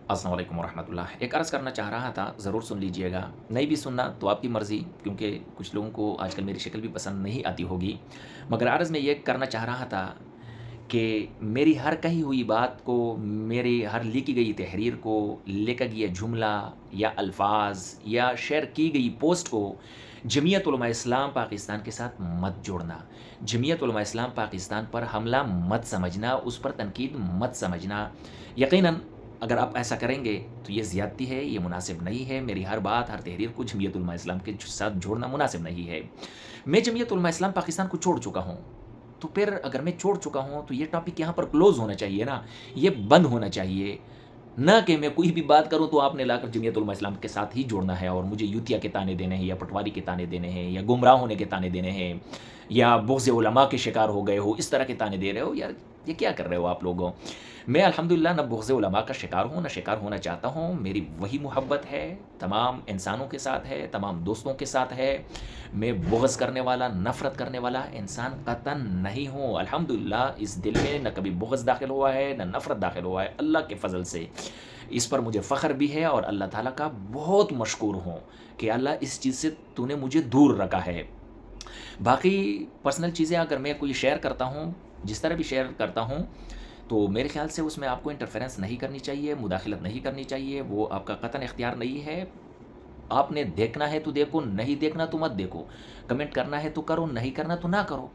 السلام علیکم ورحمۃ اللہ. ایک عرض کرنا چاہ رہا تھا، ضرور سن لیجئے گا. نہیں بھی سننا تو آپ کی مرضی، کیونکہ کچھ لوگوں کو آج کل میری شکل بھی پسند نہیں آتی ہوگی. مگر عرض میں یہ کرنا چاہ رہا تھا کہ میری ہر کہی ہوئی بات کو، میری ہر لکھی گئی تحریر کو، لکھا گیا جملہ یا الفاظ یا شیئر کی گئی پوسٹ کو جمعیت علماء اسلام پاکستان کے ساتھ مت جوڑنا. جمعیت علماء اسلام پاکستان پر حملہ مت سمجھنا، اس پر تنقید مت سمجھنا. یقیناً اگر آپ ایسا کریں گے تو یہ زیادتی ہے، یہ مناسب نہیں ہے. میری ہر بات، ہر تحریر کو جمعیت علماء اسلام کے ساتھ جوڑنا مناسب نہیں ہے. میں جمعیت علماء اسلام پاکستان کو چھوڑ چکا ہوں، تو پھر اگر میں چھوڑ چکا ہوں تو یہ ٹاپک یہاں پر کلوز ہونا چاہیے نا، یہ بند ہونا چاہیے. نہ کہ میں کوئی بھی بات کروں تو آپ نے لا کر جمعیت علماء اسلام کے ساتھ ہی جوڑنا ہے اور مجھے یوتیا کے تانے دینے ہیں، یا پٹواری کے تانے دینے ہیں، یا گمراہ ہونے کے تانے دینے ہیں، یا بغض علماء کے شکار ہو گئے ہو، اس طرح کے تانے دے رہے ہو. یار یہ کیا کر رہے ہو آپ لوگوں؟ میں الحمدللہ نہ بغض علماء کا شکار ہوں، نہ شکار ہونا چاہتا ہوں. میری وہی محبت ہے، تمام انسانوں کے ساتھ ہے، تمام دوستوں کے ساتھ ہے. میں بغض کرنے والا، نفرت کرنے والا انسان قطعاً نہیں ہوں. الحمدللہ اس دل میں نہ کبھی بغض داخل ہوا ہے، نہ نفرت داخل ہوا ہے، اللہ کے فضل سے. اس پر مجھے فخر بھی ہے اور اللہ تعالیٰ کا بہت مشکور ہوں کہ اللہ اس چیز سے تو نے مجھے دور رکھا ہے. باقی پرسنل چیزیں اگر میں کوئی شیئر کرتا ہوں، جس طرح بھی شیئر کرتا ہوں، تو میرے خیال سے اس میں آپ کو انٹرفیرنس نہیں کرنی چاہیے، مداخلت نہیں کرنی چاہیے. وہ آپ کا قطعاً اختیار نہیں ہے. آپ نے دیکھنا ہے تو دیکھو، نہیں دیکھنا تو مت دیکھو. کمنٹ کرنا ہے تو کرو، نہیں کرنا تو نہ کرو.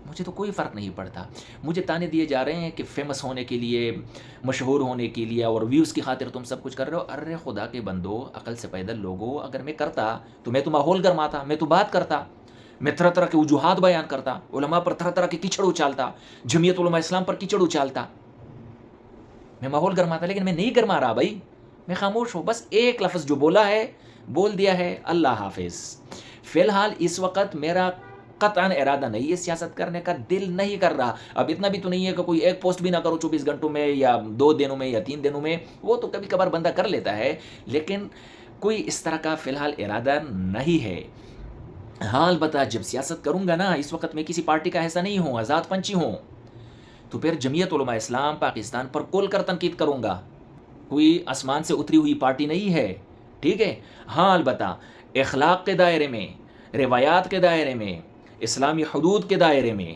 مجھے تو کوئی فرق نہیں پڑتا. مجھے تانے دیے جا رہے ہیں کہ فیمس ہونے کے لیے، مشہور ہونے کے لیے اور ویوز کی خاطر تم سب کچھ کر رہے ہو. ارے خدا کے بندو، عقل سے پیدل لوگو، اگر میں کرتا تو میں تو ماحول گرماتا، میں تو بات کرتا، میں طرح طرح کے وجوہات بیان کرتا، علماء پر طرح طرح کے کیچڑ اچالتا، جمعیت علماء اسلام پر کیچڑ اچالتا، میں ماحول گرماتا. لیکن میں نہیں گرما رہا بھائی، میں خاموش ہوں. بس ایک لفظ جو بولا ہے، بول دیا ہے، اللہ حافظ. فی الحال اس وقت میرا قطعاً ارادہ نہیں ہے سیاست کرنے کا، دل نہیں کر رہا. اب اتنا بھی تو نہیں ہے کہ کوئی ایک پوسٹ بھی نہ کرو 24 گھنٹوں میں، یا 2 دنوں میں، یا 3 دنوں میں. وہ تو کبھی کبھار بندہ کر لیتا ہے، لیکن کوئی اس طرح کا فی الحال ارادہ نہیں ہے. ہاں البتہ جب سیاست کروں گا نا، اس وقت میں کسی پارٹی کا حصہ نہیں ہوں، آزاد پنچھی ہوں، تو پھر جمعیت علماء اسلام پاکستان پر کھول کر تنقید کروں گا. کوئی آسمان سے اتری ہوئی پارٹی نہیں ہے، ٹھیک ہے. ہاں البتہ اخلاق کے دائرے میں، روایات کے دائرے میں، اسلامی حدود کے دائرے میں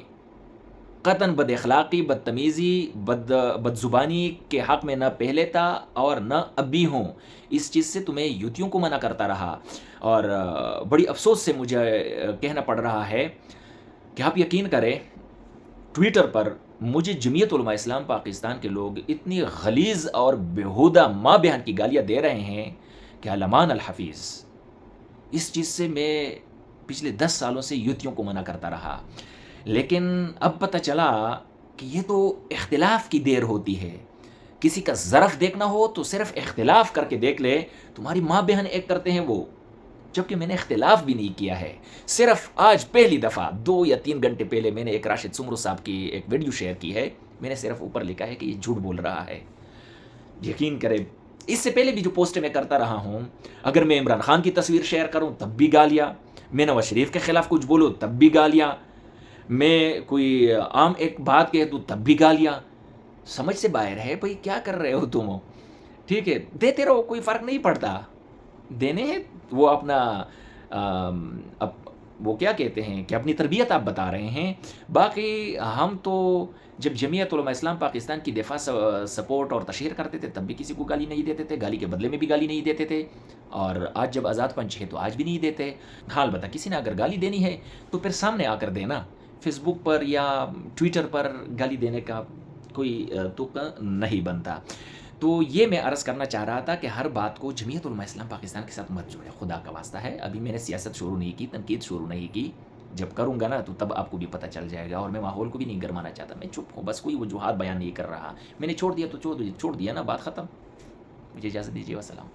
قطعاً بد اخلاقی، بدتمیزی، بد زبانی کے حق میں نہ پہلے تھا اور نہ اب بھی ہوں. اس چیز سے تمہیں یوتیوں کو منع کرتا رہا، اور بڑی افسوس سے مجھے کہنا پڑ رہا ہے کہ آپ یقین کریں، ٹویٹر پر مجھے جمعیت علماء اسلام پاکستان کے لوگ اتنی غلیظ اور بیہودہ ماں بہن کی گالیاں دے رہے ہیں کہ علمان الحفیظ. اس چیز سے میں پچھلے 10 سالوں سے یوتیوں کو منع کرتا رہا. لیکن اب پتہ چلا کہ یہ تو اختلاف کی دیر ہوتی ہے. کسی کا ظرف دیکھنا ہو تو صرف اختلاف کر کے دیکھ لے. تمہاری ماں بہن ایک کرتے ہیں وہ، جبکہ میں نے اختلاف بھی نہیں کیا ہے. صرف آج پہلی دفعہ 2 یا 3 گھنٹے پہلے میں نے ایک راشد سمرو صاحب کی ایک ویڈیو شیئر کی ہے. میں نے صرف اوپر لکھا ہے کہ یہ جھوٹ بول رہا ہے. یقین کرے، اس سے پہلے بھی جو پوسٹ میں کرتا رہا ہوں، اگر میں عمران خان کی تصویر شیئر کروں تب بھی گالیاں، میں نواز شریف کے خلاف کچھ بولوں تب بھی گالیاں، میں کوئی عام ایک بات کہہ دوں تب بھی گالیاں. سمجھ سے باہر ہے بھائی، کیا کر رہے ہو تم؟ ٹھیک ہے، دیتے رہو، کوئی فرق نہیں پڑتا. دینے ہیں وہ اپنا وہ کیا کہتے ہیں کہ اپنی تربیت آپ بتا رہے ہیں. باقی ہم تو جب جمعیت علماء اسلام پاکستان کی دفاع، سپورٹ اور تشہیر کرتے تھے تب بھی کسی کو گالی نہیں دیتے تھے، گالی کے بدلے میں بھی گالی نہیں دیتے تھے، اور آج جب آزاد پنچ ہے تو آج بھی نہیں دیتے. ہاں البتہ کسی نے اگر گالی دینی ہے تو پھر سامنے آ کر دینا. فیس بک پر یا ٹویٹر پر گالی دینے کا کوئی تک نہیں بنتا. تو یہ میں عرض کرنا چاہ رہا تھا کہ ہر بات کو جمعیت علماء اسلام پاکستان کے ساتھ مت جوڑے، خدا کا واسطہ ہے. ابھی میں نے سیاست شروع نہیں کی، تنقید شروع نہیں کی. جب کروں گا نا تو تب آپ کو بھی پتہ چل جائے گا. اور میں ماحول کو بھی نہیں گرمانا چاہتا. میں چپ ہوں، بس کوئی وجوہات بیان نہیں کر رہا. میں نے چھوڑ دیا تو چھوڑ دیا نا، بات ختم. مجھے اجازت دیجیے، والسلام.